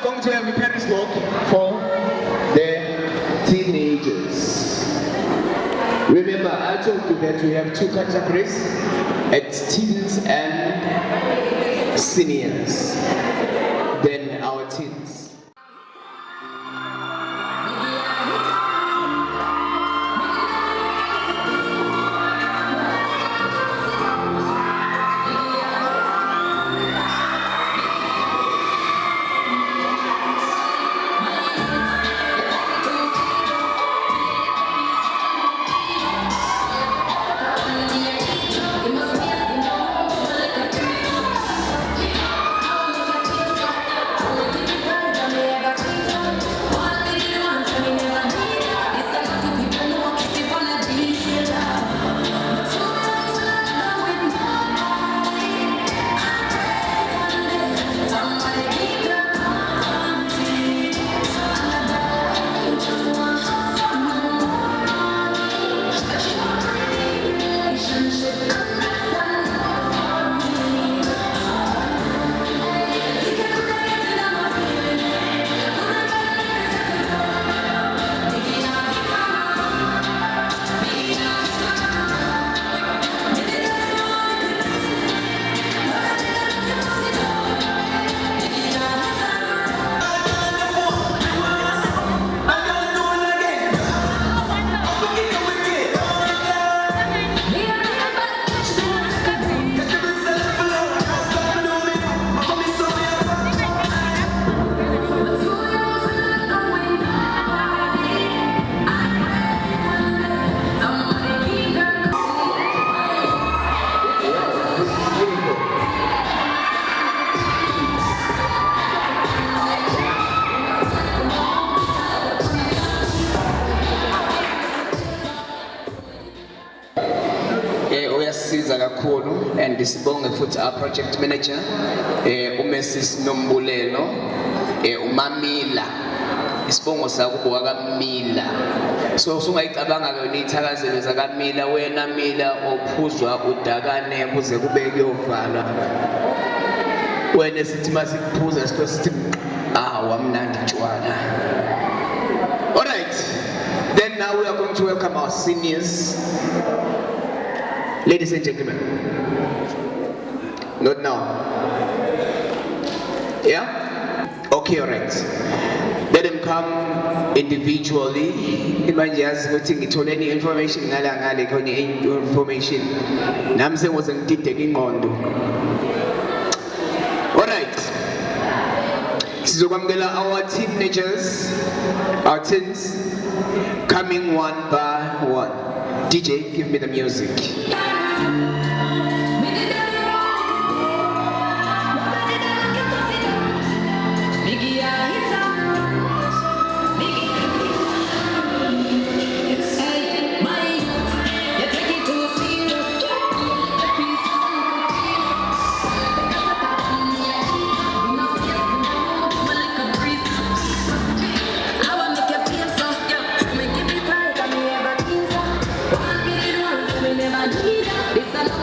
going to have a Paris walk for the teenagers. Remember, I told you that we have two categories, teens and seniors. Then our teens. And sibonge futhi our project manager uMrs Nombulelo uMamila isibongo sakubo kaMila so ungayicabanga ke nithakazelo zakaMila wena Mila ophuzwa udakane kuze kube kuyovala wena sithi masikuphuza sitho sithi wamnandi tshwana. All right, then now we are going to welcome our seniors. Ladies and gentlemen, not now. Yeah? Okay, all right. Let them come individually. Imagine as ngithole any information ngale khona information. Nami sengoze ngidideke ingqondo. All right. Sizokwamukela our teenagers, our teens, coming one by one. DJ, give me the music. Never need this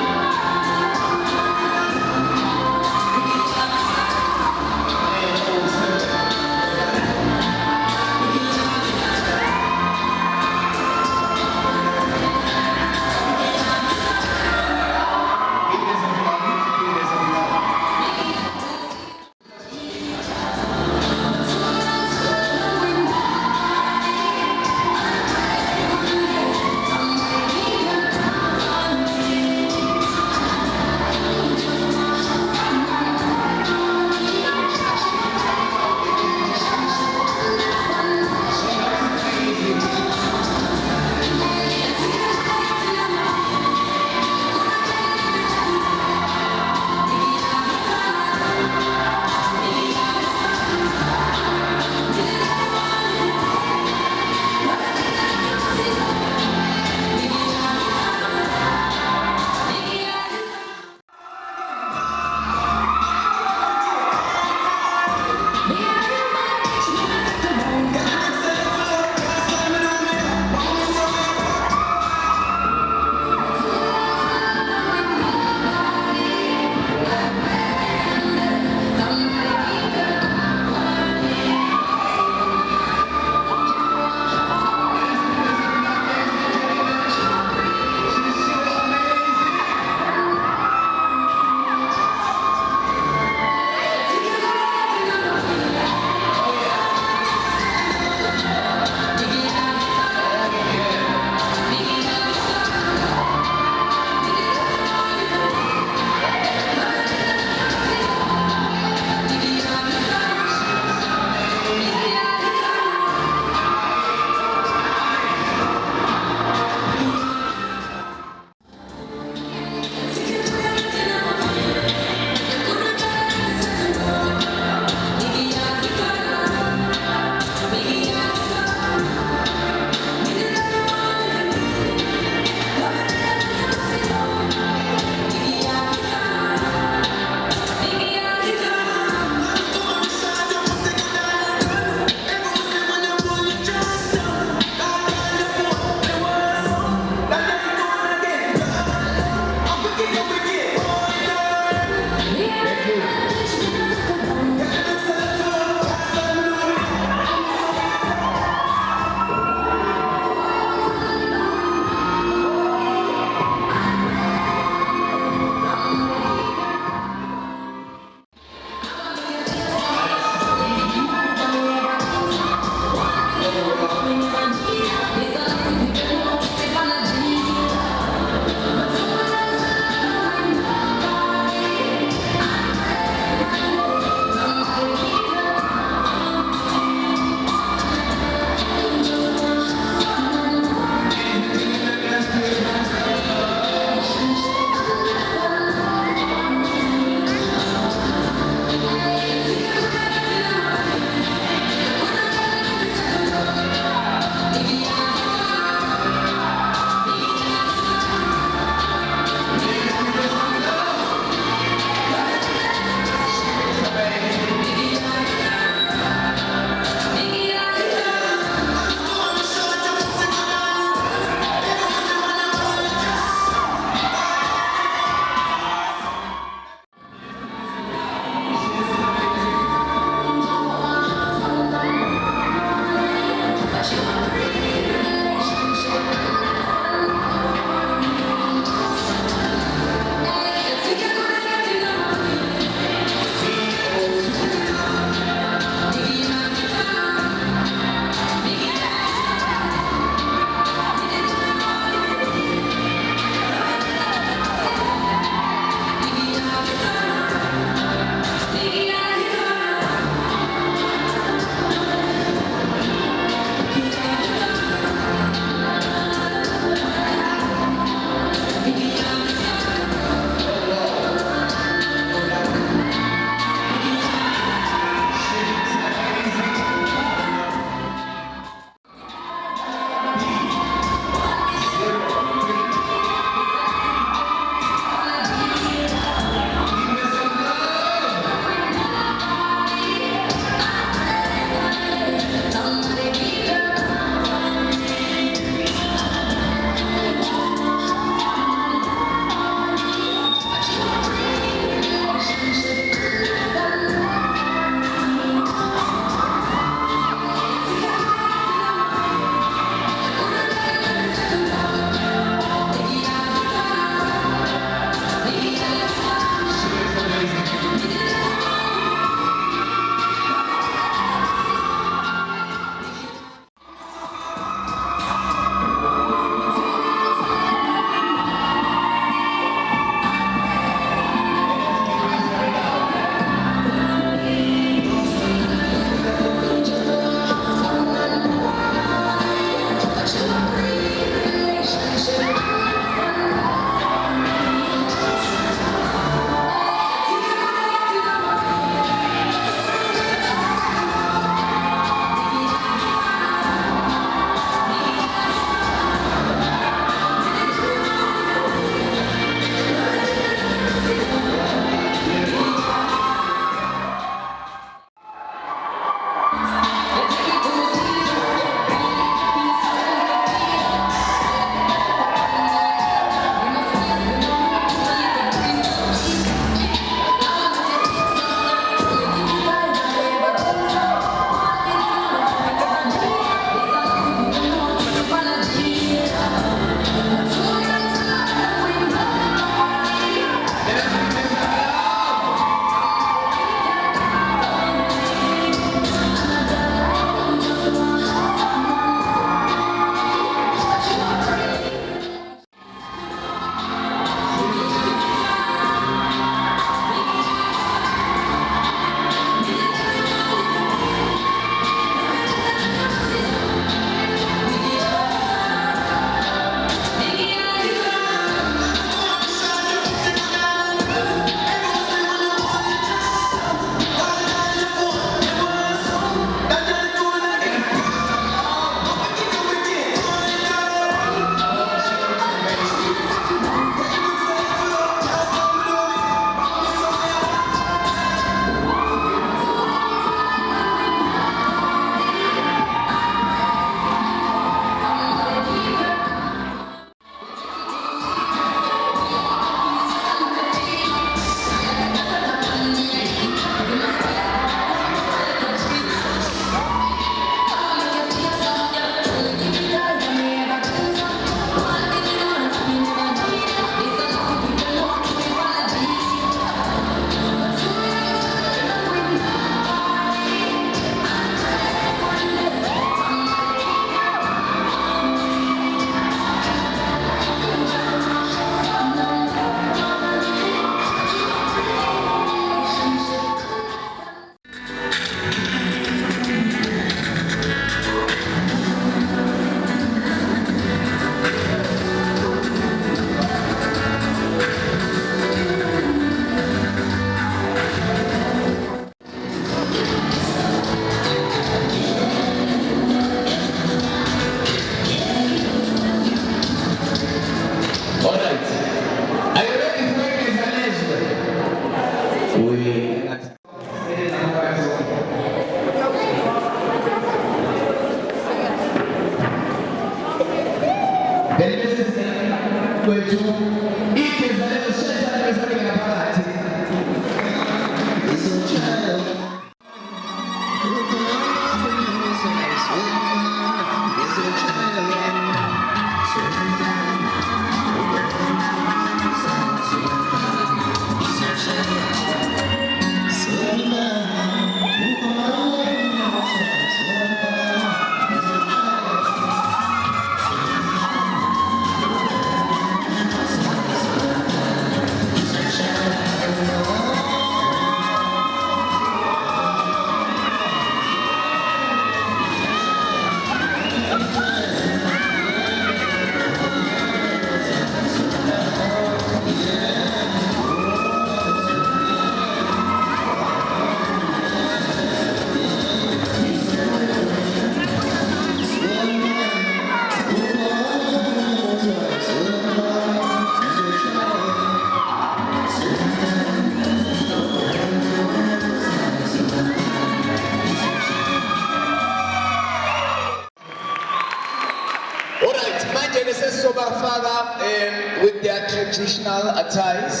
With their traditional attires.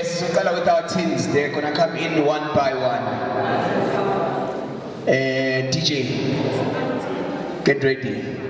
So with our teams, they're gonna come in one by one. DJ, get ready.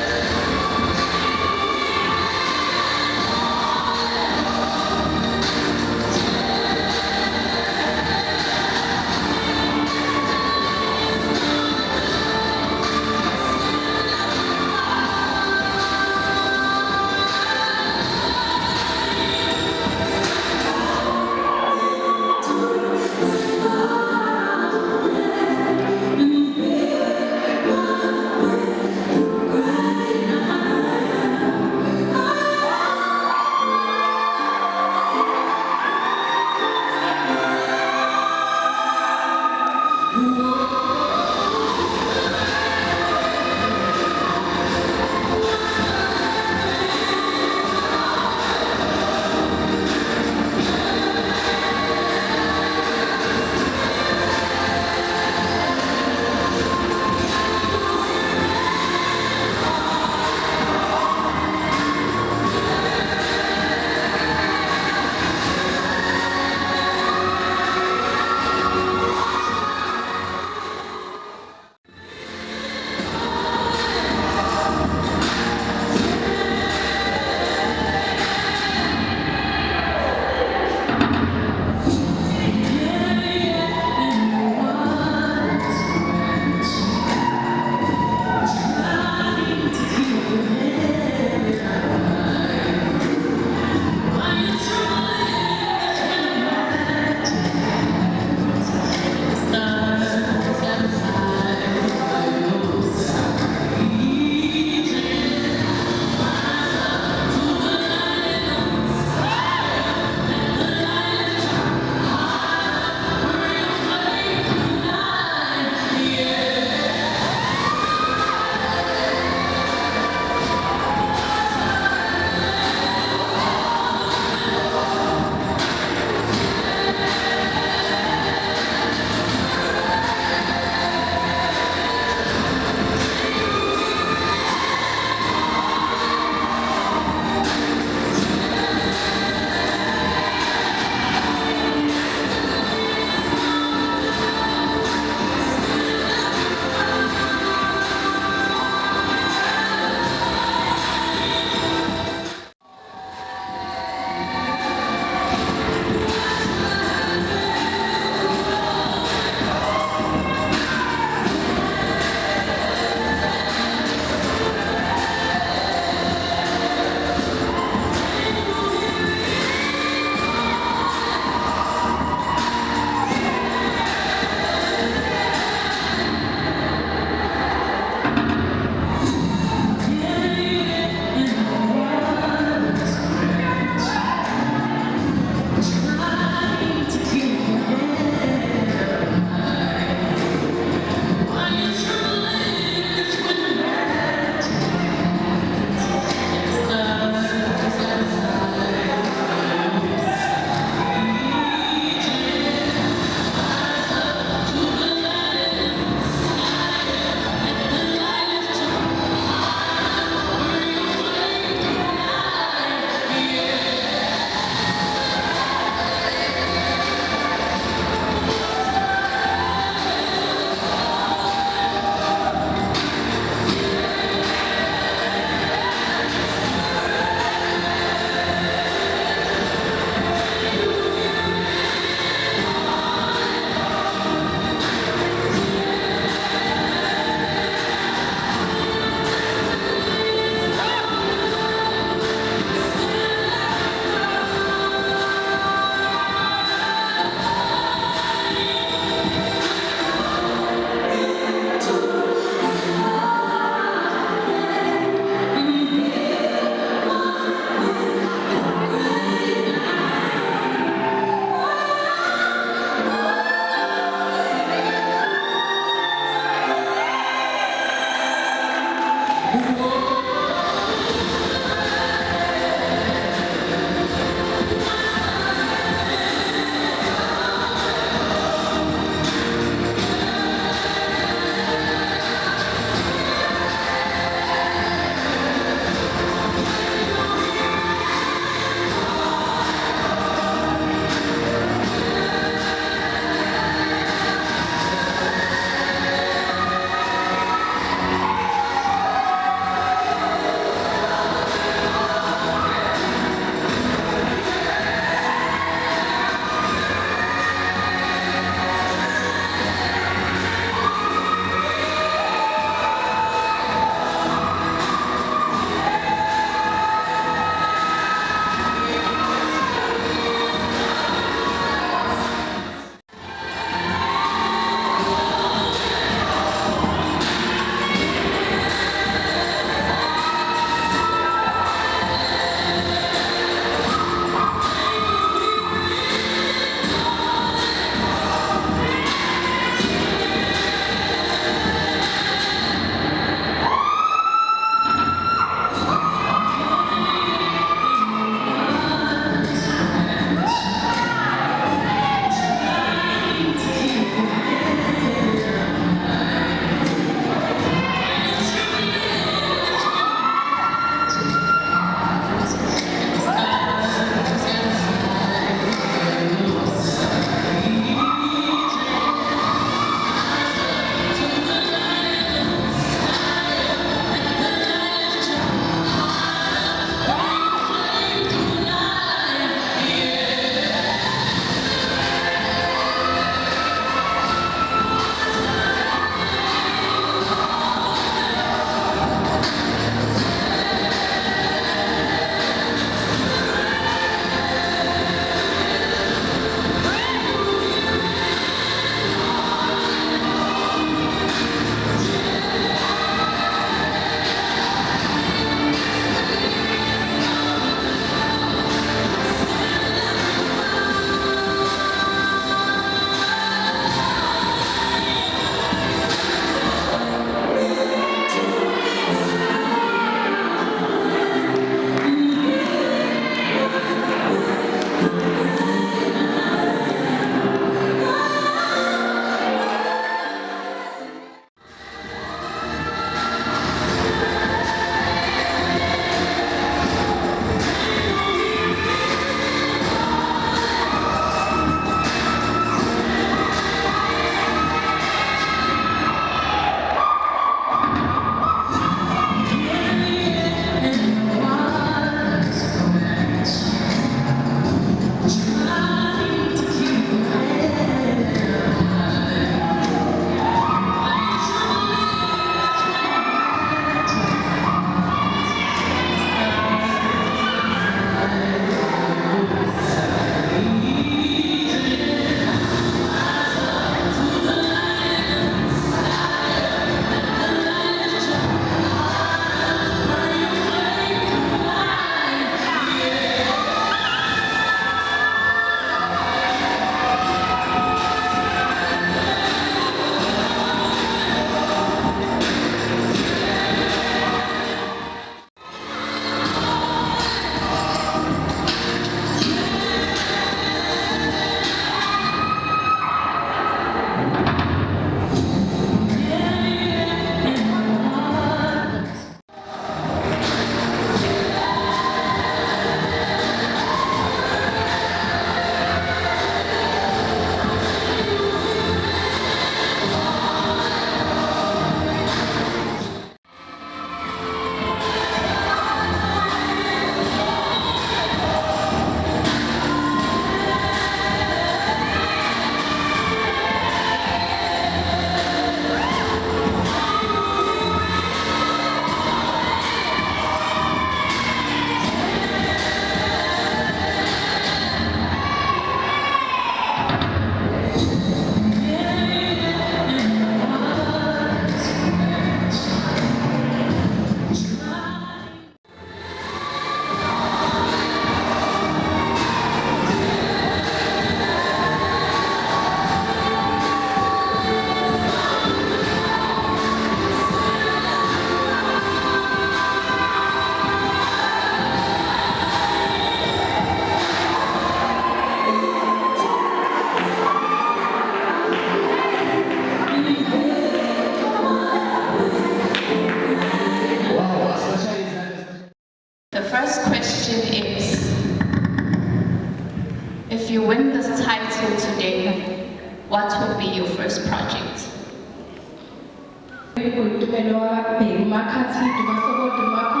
good to Eloa Pay, Makati, to Masobo, to Maku,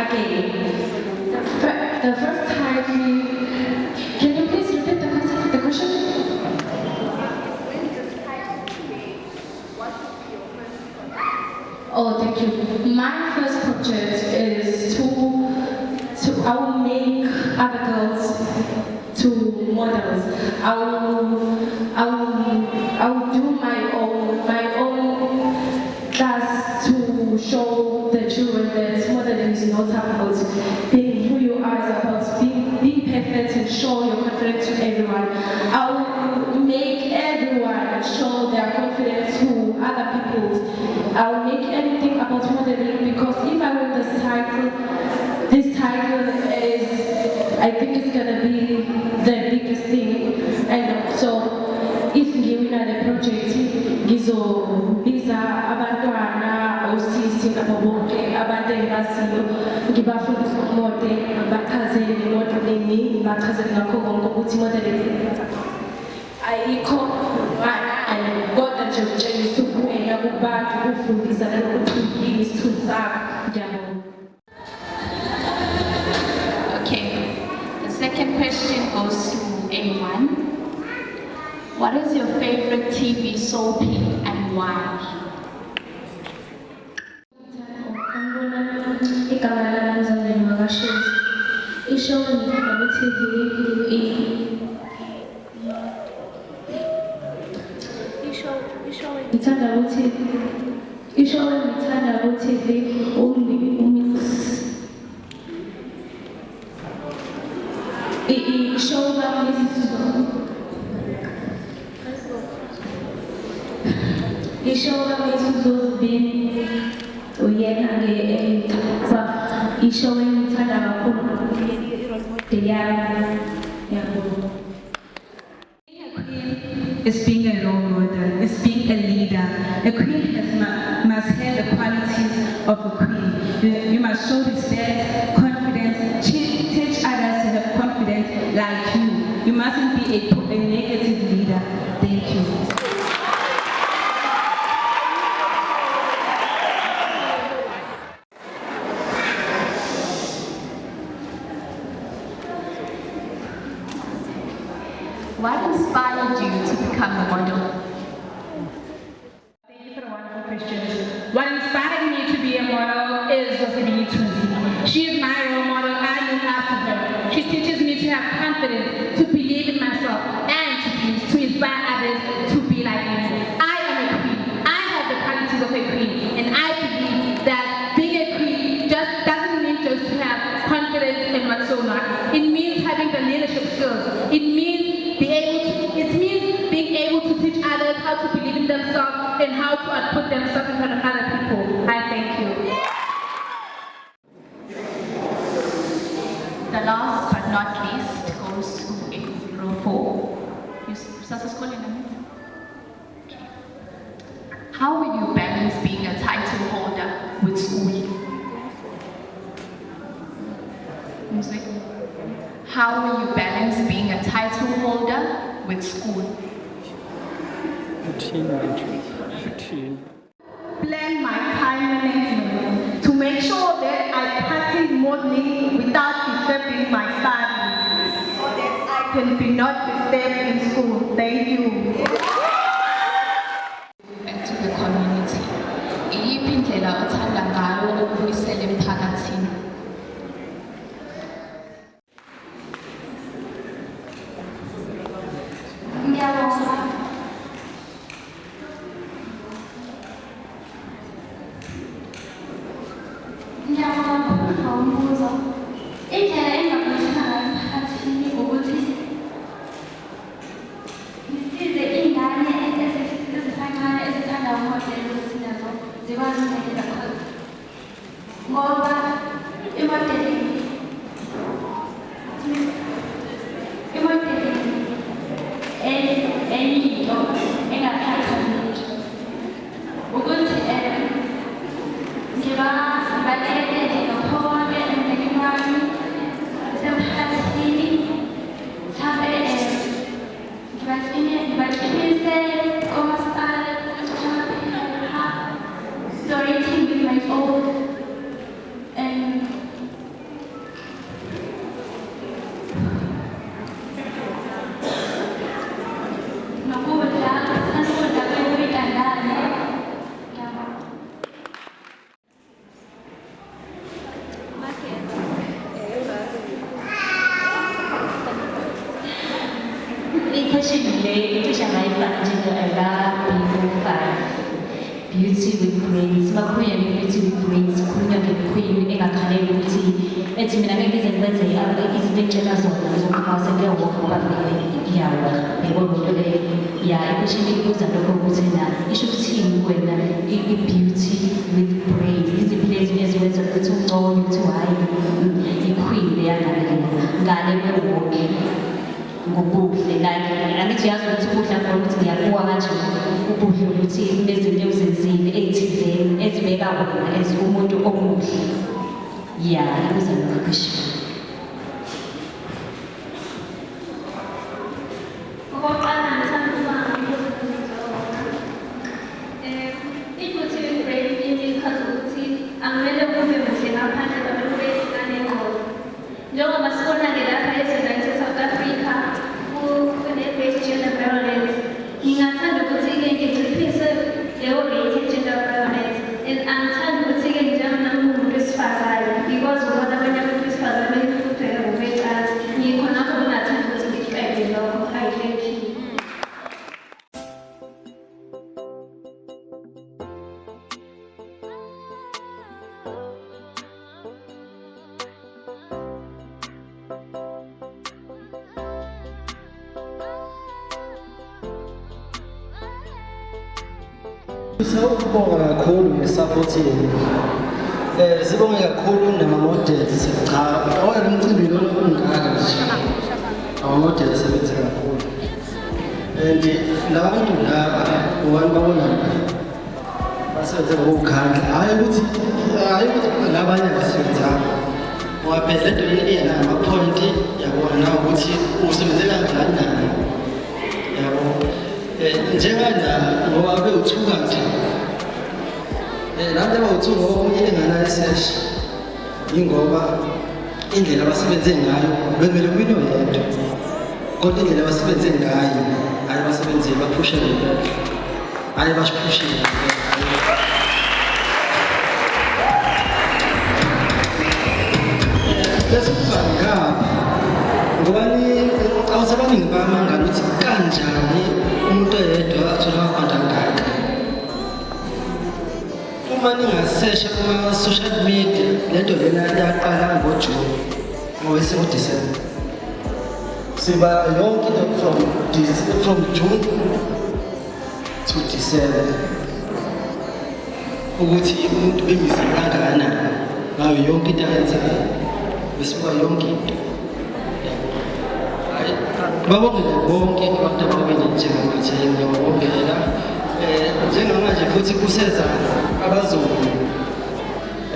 again. The first time can you please repeat the question? Oh, thank you. My first project is I will make other girls to models. I will do my own class to show the children that modeling is not about being who you are, it's about being perfect and show your confidence to everyone. I will make everyone show their confidence to other people. I will make anything about modeling because if I win this title is, I think it's gonna be the biggest thing. And so, if you win the project, gizobiza abantwana osisi abobonke abantu engibasiyo ngibafundisa umode bachazele ngemodeling bachazele ngakho konke ukuthi modeling ayikho and kodwa nje ukutshengisa ukuwena kubantu ukufundisa nanokuthi yini isithunzi sakho. Ngiyabonga. Okay, the second question goes to A1. What is your favorite TV soapy and why? It's being a role model, it's being a leader. A queen must have the qualities of a queen. You must show respect, confidence, teach others to have confidence like you. You mustn't be a negative leader. Thank you. What inspired you to become a model? Thank you for the wonderful questions. What inspired me to be a model is Zosibini Tunzi. She is my role model. I look up to her. She teaches me to have confidence, to believe in myself, and to inspire others to be like me. I am a queen. I have the qualities of a queen, and I believe that being a queen just doesn't mean just to have confidence in whatsoever. It means having the leadership skills. It means being able to teach others how to believe in themselves and how to put themselves in front of other people. I thank you. The last but not least goes to A04. You start calling them? Okay. How will you balance being a title holder with school? Music. How will you balance being a title holder with school? Plan my time management to make sure that I practice modeling without disturbing my studies, so that I can be not disturbed in school. Thank you. Back to the community. Iyiphi indlela othanda ngayo ukubuyisela emphakathini? i-question le icishe ngayifaka njengela B5 beauty with brains makhulunywa nge-beauty with brains khulunywa nge-queen engakhaleli ukuthi ethi mina ngeke ngize ngikwenze izinto engitshela zona ngizoqhubeka sengiyawalk ngoba vele ngiyawalk yabona into leyo ya i-question ibuza lokho ukuthi na isho ukuthini wena i-beauty with brains iziphi lezi eziwenza ukuthi ungcono ukuthi hhayi i-queen leyangaleyo ngale kwe-walk ngobuhle angithi uyazi ukuthi ukudla khona ukuthi ngiyakuwa kanje ubuhle ukuthi kunezinto ezenzile ey'thizeni ezibeka wena as umuntu omuhle ya ibuza lokho okokuqala ngithanda ukuba i-beauty with brain ichaza ukuthi angimele kube muhle ngaphandle kodwa kube nanengqondo njengoba sibona-ke lapha ezweni South Africa kune-base gender violence ngingathanda ukuthi-ke nginciphise leyo rate ye-gender violence and angithandi ukuthi-ke njengomuntu wesifazane ngikwazi ukubona abanye abantu besifazane behlutshwa ngokwecansi ngikhonapho kungathandi ukuthi ngiqede lokho ayilekhi. Sawubonga kakhulu ngesupport yenu. Sibonge kakhulu nama-models. Cha, oyena umcimbi lona ungaka nje. Ama-models sebenze kakhulu. And labantu laba babona basebenze ngokukhandla. Hayi ukuthi labanye abasebenzanga. Ngoba phela lento iyena ama-point yabona na ukuthi usebenze kanjani naye. Yabo. Njengana ngoba bewuthuka nje labo abawuthuka omunye engana-research yingoba indlela abasebenze ngayo bekumele kwino yedwa kodwa indlela abasebenze ngayo hayi basebenzile baphushele hayi bashiphushile bese kuba ngapha ngobani awusabaningi bamangala ukuthi kanjani umuntu oyedwa athola abantu angaka uma ningasesha kuma-social media lento lena yaqala ngoJuni ngowesi-December siba yonke into from June to December ukuthi umuntu bemise kangakanani ngayo yonke into ayenzayo besibuka yonke into babongele bonke abantu ababili njengamanje ngiyabongela njengamanje futhi kuseza abazulu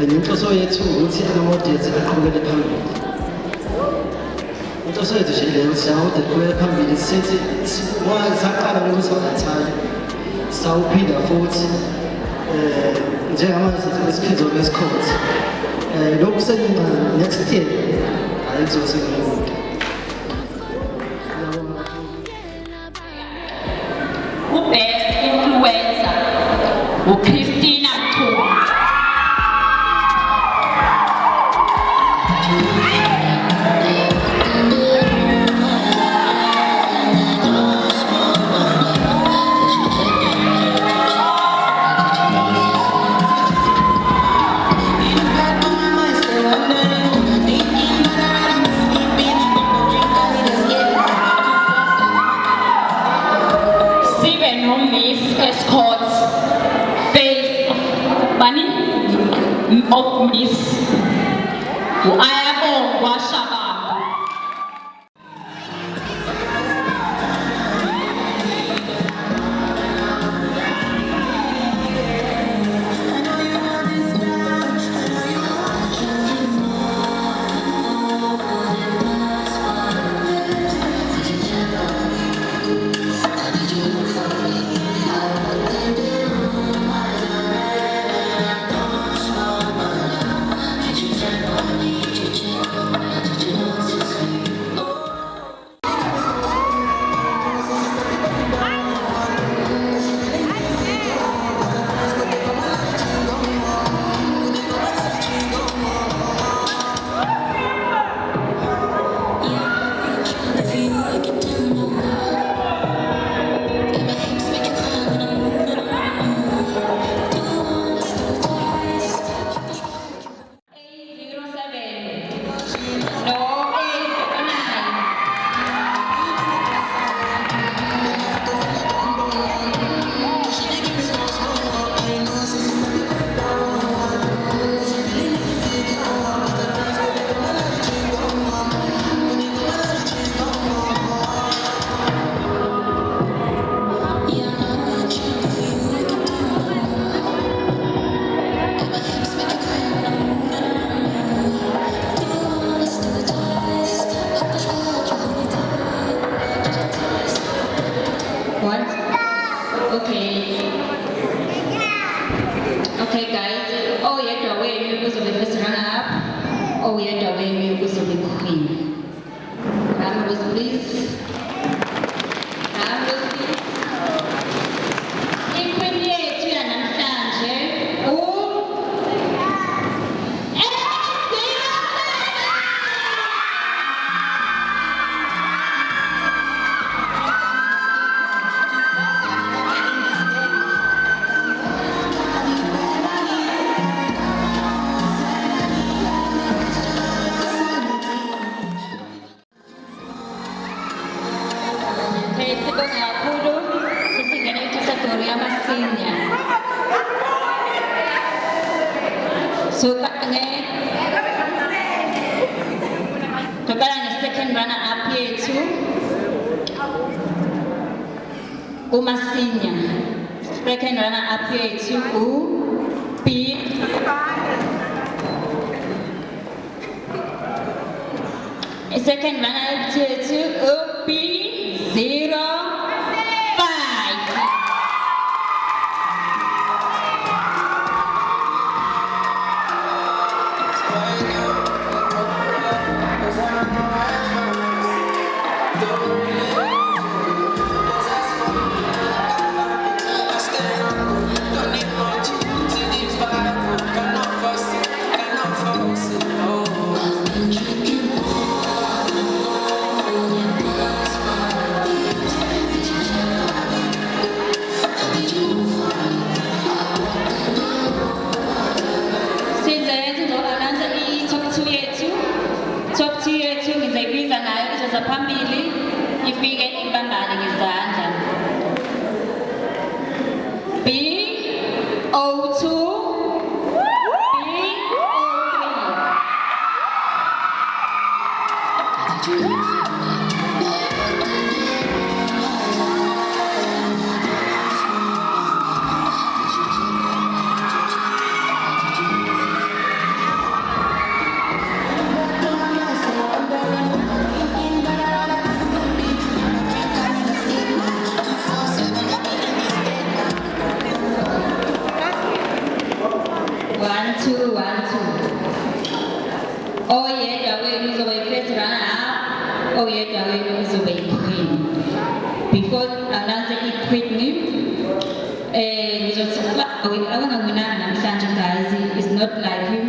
inhloso yethu ukuthi ama-models aqhubekele phambili inhloso yethu nje leyo ukuthi ama-models aqhubekele phambili sithi saqala ngokusabathayo sawuphinda futhi njengamanje sithi isikhizo besikhothi lokhu sekuncane next year hayi kuzosebenza Best influencer, Christina Mthuma. Of Miss Ayabongwa Shabangu. Did you uMasinya. Second runner-up yethu uB. Second runner-up yethu uB05. Phambili ifike ibambane ngezandla. B02 B03. Oyedwa wenu uzoba yi-first runner-up, oyedwa wenu uzoba yi-queen. Because anansi i-queen ngizothi abangawinanga namhlanje guys, is not like you.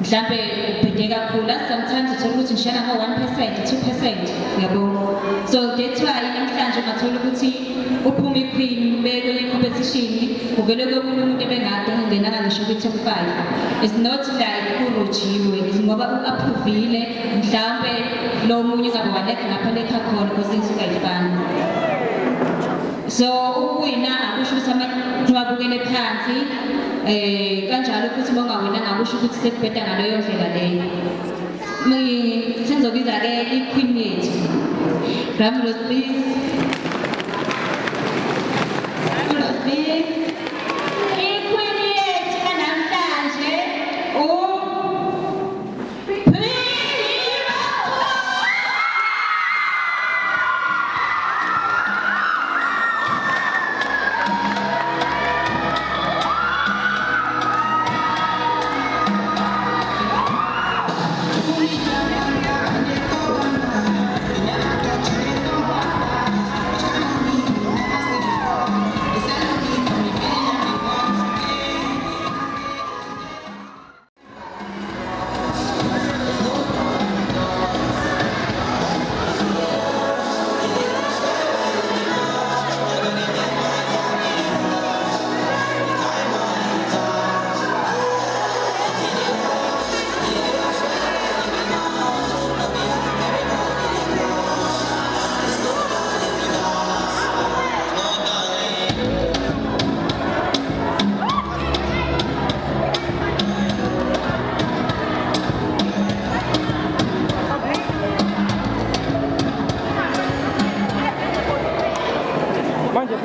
Mhlambe ubhede kakhulu, sometimes uthola ukuthi ngishaya ngo-1%, 2%, uyabona. So that's why namhlanje ungathola ukuthi uphuma i-queen bekwenye competition uvele komunye umuntu ebengade ungenanga ngisho kwi-top 5. It's not like urojiwe, ngoba u-approvile mhlawumbe lo munye ngabe walekha lapha lekha khona because insuka ayifani. So ukuwina akusho ukuthi abantu babukele phansi, kanjalo futhi bongawina ngakusho ukuthi sekubheda ngaleyo ndlela leyo. Sengizobiza-ke i-queen yethu. Drum roll please. Manja,